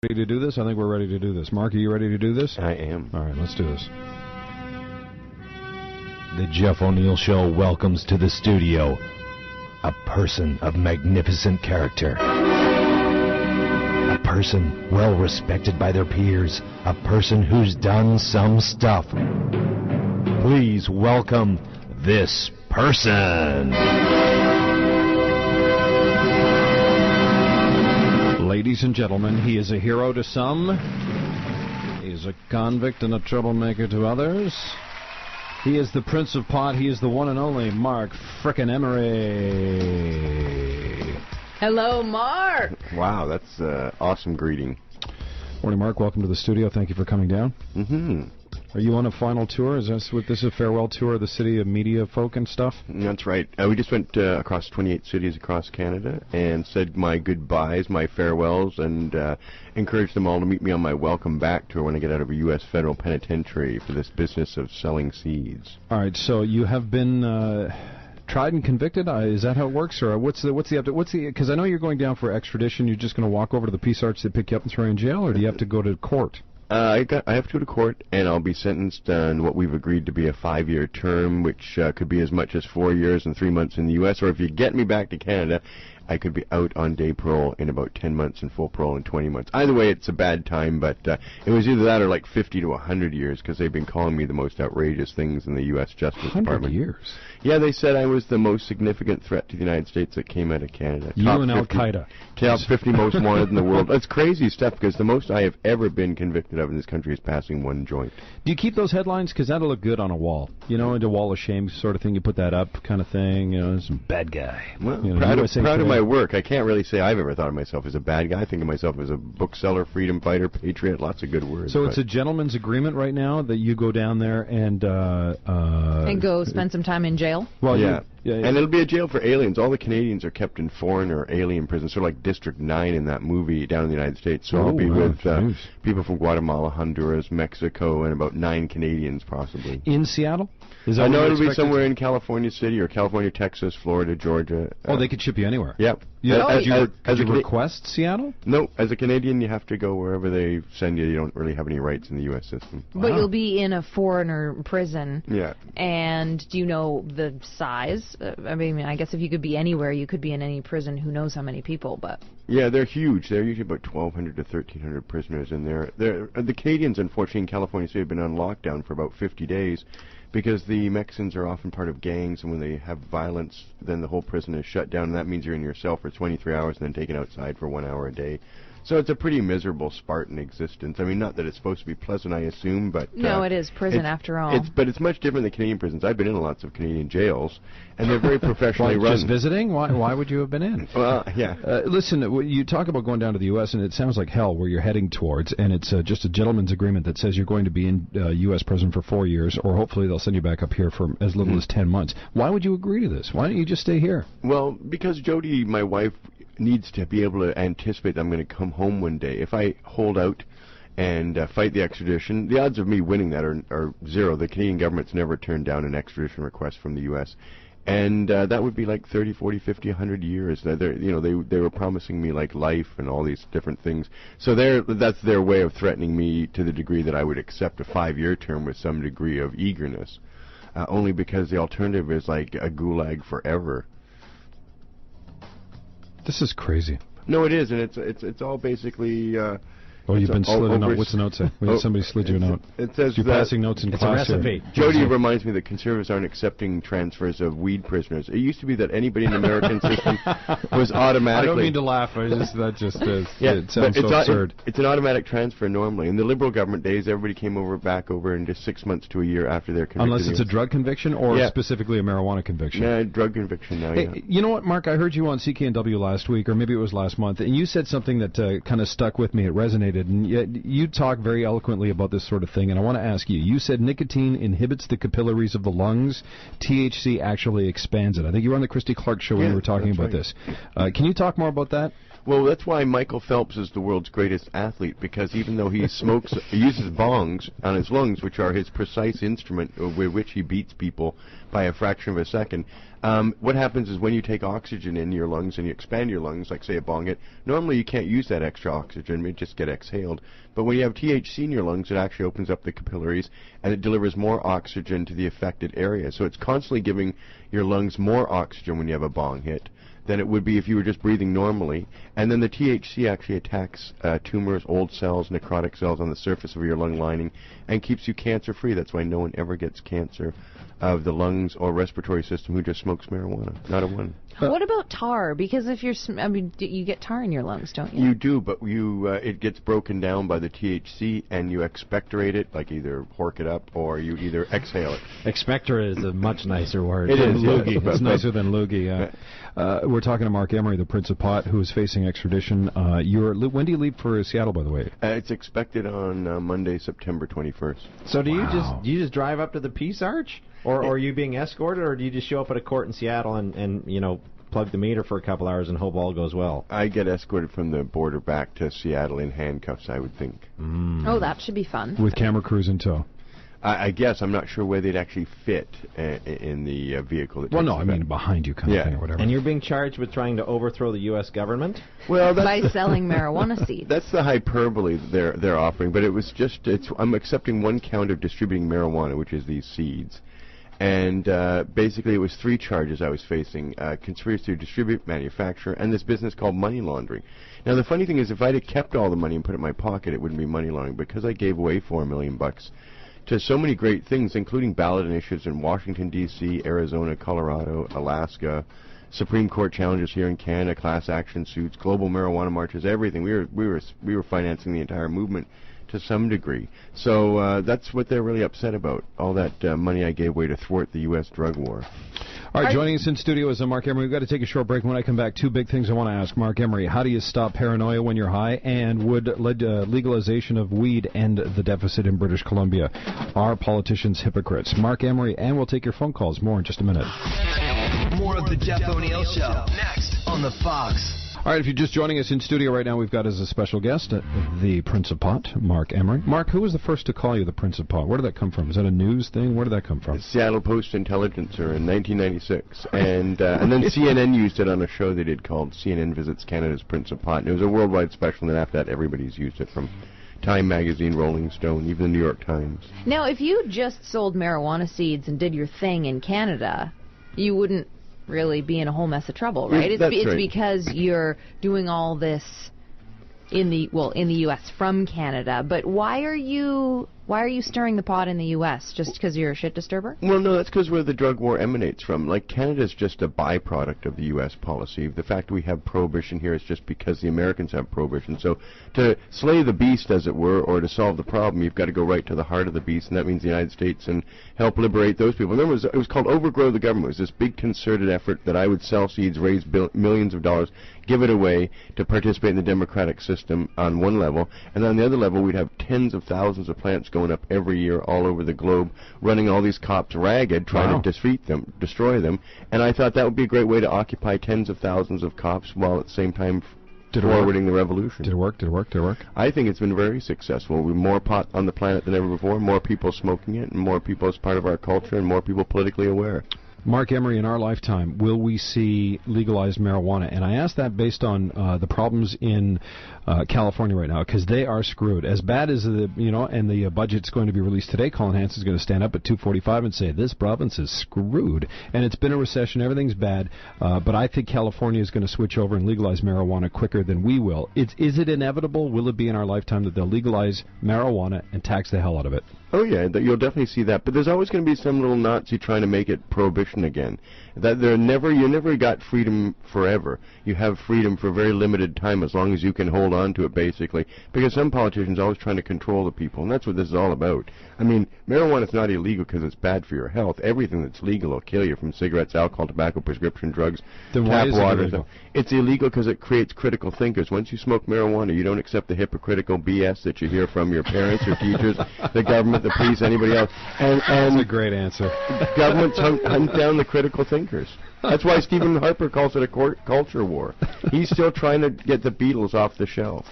Ready to do this? I think we're ready to do this. Marc, are you ready to do this? I am. All right, let's do this. The Jeff O'Neill Show welcomes to the studio a person of magnificent character. A person well respected by their peers. A person who's done some stuff. Please welcome this person. Ladies and gentlemen, he is a hero to some. He is a convict and a troublemaker to others. He is the Prince of Pot. He is the one and only Marc frickin' Emery. Hello, Marc. Wow, that's an awesome greeting. Morning, Marc. Welcome to the studio. Thank you for coming down. Mm-hmm. Are you on a final tour? Is this a farewell tour of the city of media folk and stuff? That's right. We just went across 28 cities across Canada and said my goodbyes, my farewells, and encouraged them all to meet me on my welcome back tour when I get out of a U.S. federal penitentiary for this business of selling seeds. All right, so you have been tried and convicted? Is that how it works, or what's the update? Because I know you're going down for extradition. You're just going to walk over to the Peace Arch to pick you up and throw you in jail, or do you have to go to court? I have to go to court, and I'll be sentenced on what we've agreed to be a 5-year term, which could be as much as 4 years and 3 months in the U.S., or if you get me back to Canada, I could be out on day parole in about 10 months and full parole in 20 months. Either way, it's a bad time, but it was either that or like 50 to 100 years, because they've been calling me the most outrageous things in the U.S. Justice Department. 100 years? Yeah, they said I was the most significant threat to the United States that came out of Canada. You and Al-Qaeda. Top 50 most wanted in the world. That's crazy stuff, because the most I have ever been convicted of in this country is passing one joint. Do you keep those headlines? Because that'll look good on a wall. You know, into wall of shame sort of thing. You put that up kind of thing. You know, some bad guy. Well, you know, proud of my work. I can't really say I've ever thought of myself as a bad guy. I think of myself as a bookseller, freedom fighter, patriot, lots of good words. So it's a gentleman's agreement right now that you go down there and go spend some time in jail? Well, yeah. And it'll be a jail for aliens. All the Canadians are kept in foreign or alien prisons, sort of like District 9 in that movie down in the United States. So I'll be with people from Guatemala, Honduras, Mexico, and about 9 Canadians possibly. In Seattle? I know it'll be somewhere in California City or California, Texas, Florida, Georgia. They could ship you anywhere. Yep. Did you request Seattle? No, as a Canadian, you have to go wherever they send you. You don't really have any rights in the U.S. system. But you'll be in a foreigner prison. Yeah. And do you know the size? I mean, I guess if you could be anywhere, you could be in any prison. Who knows how many people, but... Yeah, they're huge. They're usually about 1,200 to 1,300 prisoners in there. The Canadians, unfortunately, in California City have been on lockdown for about 50 days because the Mexicans are often part of gangs, and when they have violence, then the whole prison is shut down, and that means you're in your cell for 23 hours and then taken outside for 1 hour a day. So it's a pretty miserable Spartan existence. I mean, not that it's supposed to be pleasant, I assume, but... No, it is prison after all. But it's much different than Canadian prisons. I've been in lots of Canadian jails, and they're very professionally run. Just visiting? Why would you have been in? Well, yeah. Listen, you talk about going down to the U.S., and it sounds like hell where you're heading towards, and it's just a gentleman's agreement that says you're going to be in U.S. prison for 4 years, or hopefully they'll send you back up here for as little as 10 months. Why would you agree to this? Why don't you just stay here? Well, because Jody, my wife, needs to be able to anticipate that I'm going to come home one day. If I hold out and fight the extradition, the odds of me winning that are zero. The Canadian government's never turned down an extradition request from the U.S. And that would be like 30, 40, 50, 100 years. They were promising me like life and all these different things. So that's their way of threatening me to the degree that I would accept a 5-year term with some degree of eagerness, only because the alternative is like a gulag forever. This is crazy. No, it is, and it's all basically... you've been slid a note. What's the note say? Somebody slid you a note. It says you're passing notes in class. It's a recipe. Jody reminds me that conservatives aren't accepting transfers of weed prisoners. It used to be that anybody in the American system was automatically... I don't mean to laugh. That just is. Yeah, it sounds so absurd. It's an automatic transfer normally. In the Liberal government days, everybody came back over in just 6 months to a year after their conviction. Unless it's a drug conviction or specifically a marijuana conviction. No, drug conviction now, Hey, you know what, Marc? I heard you on CKNW last week, or maybe it was last month, and you said something that kind of stuck with me. It resonated, and you talk very eloquently about this sort of thing, and I want to ask you. You said nicotine inhibits the capillaries of the lungs. THC actually expands it. I think you were on the Christy Clark show when you were talking about this. Can you talk more about that? Well, that's why Michael Phelps is the world's greatest athlete, because even though he smokes, he uses bongs on his lungs, which are his precise instrument with which he beats people by a fraction of a second. What happens is when you take oxygen in your lungs and you expand your lungs, like say a bong hit, normally you can't use that extra oxygen, it just get exhaled. But when you have THC in your lungs, it actually opens up the capillaries and it delivers more oxygen to the affected area. So it's constantly giving your lungs more oxygen when you have a bong hit than it would be if you were just breathing normally. And then the THC actually attacks tumors, old cells, necrotic cells on the surface of your lung lining and keeps you cancer-free. That's why no one ever gets cancer of the lungs or respiratory system who just smokes marijuana. Not a one. What about tar? Because if you're, you get tar in your lungs, don't you? You do, but it gets broken down by the THC, and you expectorate it, like either hork it up or you either exhale it. Expectorate is a much nicer word. It is, Loogie. yeah. It's nicer than loogie. We're talking to Marc Emery, the Prince of Pot, who is facing extradition. When do you leave for Seattle, by the way? It's expected on Monday, September 21st. So do you just drive up to the Peace Arch, or are you being escorted, or do you just show up at a court in Seattle and plug the meter for a couple hours and hope all goes well? I get escorted from the border back to Seattle in handcuffs, I would think. Oh, that should be fun. With camera crews in tow. I guess. I'm not sure where they'd actually fit in the vehicle. Well, no, I mean behind you kind of thing or whatever. And you're being charged with trying to overthrow the U.S. government? Well, by selling marijuana seeds. That's the hyperbole they're offering, but it was just, I'm accepting one count of distributing marijuana, which is these seeds. And basically it was 3 charges I was facing, conspiracy to distribute, manufacture, and this business called money laundering. Now the funny thing is, if I'd have kept all the money and put it in my pocket, it wouldn't be money laundering, because I gave away $4 million to so many great things, including ballot initiatives in Washington, D.C., Arizona, Colorado, Alaska, Supreme Court challenges here in Canada, class action suits, global marijuana marches, everything. We were financing the entire movement to some degree. So that's what they're really upset about, all that money I gave away to thwart the U.S. drug war. All right, joining us in studio is Marc Emery. We've got to take a short break. When I come back, 2 big things I want to ask Marc Emery. How do you stop paranoia when you're high? And would legalization of weed end the deficit in British Columbia? Are politicians hypocrites? Marc Emery, and we'll take your phone calls. More in just a minute. More of the Jeff O'Neill Show next on the Fox. All right, if you're just joining us in studio right now, we've got as a special guest the Prince of Pot, Marc Emery. Marc, who was the first to call you the Prince of Pot? Where did that come from? Is that a news thing? Where did that come from? The Seattle Post Intelligencer in 1996. And then CNN used it on a show they did called CNN Visits Canada's Prince of Pot. And it was a worldwide special, and then after that, everybody's used it, from Time Magazine, Rolling Stone, even the New York Times. Now, if you just sold marijuana seeds and did your thing in Canada, you wouldn't really be in a whole mess of trouble, right? That's it's right. because you're doing all this in the U.S. from Canada. But why are you stirring the pot in the U.S.? Just because you're a shit disturber? Well, no, that's because where the drug war emanates from. Like, Canada's just a byproduct of the U.S. policy. The fact we have prohibition here is just because the Americans have prohibition. So to slay the beast, as it were, or to solve the problem, you've got to go right to the heart of the beast, and that means the United States, and help liberate those people. Remember, it was called Overgrow the Government. It was this big concerted effort that I would sell seeds, raise millions of dollars, give it away to participate in the democratic system on one level, and on the other level we'd have tens of thousands of plants going up every year all over the globe, running all these cops ragged, trying to defeat them, destroy them, and I thought that would be a great way to occupy tens of thousands of cops while at the same time forwarding the revolution. Did it work? Did it work? Did it work? I think it's been very successful. We've more pot on the planet than ever before, more people smoking it, and more people as part of our culture, and more people politically aware. Marc Emery, in our lifetime, will we see legalized marijuana? And I ask that based on the problems in California right now, because they are screwed. As bad as the budget's going to be released today, Colin Hansen's going to stand up at 2:45 and say this province is screwed, and it's been a recession, everything's bad. But I think California is going to switch over and legalize marijuana quicker than we will. Is it inevitable? Will it be in our lifetime that they'll legalize marijuana and tax the hell out of it? Oh yeah, you'll definitely see that. But there's always going to be some little Nazi trying to make it prohibition again. That you never got freedom forever. You have freedom for a very limited time, as long as you can hold on to it, basically. Because some politicians are always trying to control the people, and that's what this is all about. I mean, marijuana is not illegal because it's bad for your health. Everything that's legal will kill you, from cigarettes, alcohol, tobacco, prescription drugs, then why tap is it water. illegal? It's illegal because it creates critical thinkers. Once you smoke marijuana, you don't accept the hypocritical BS that you hear from your parents, your teachers, the government, the police, anybody else. And that's a great answer. Governments hunt down the critical thinkers. That's why Stephen Harper calls it a culture war. He's still trying to get the Beatles off the shelf.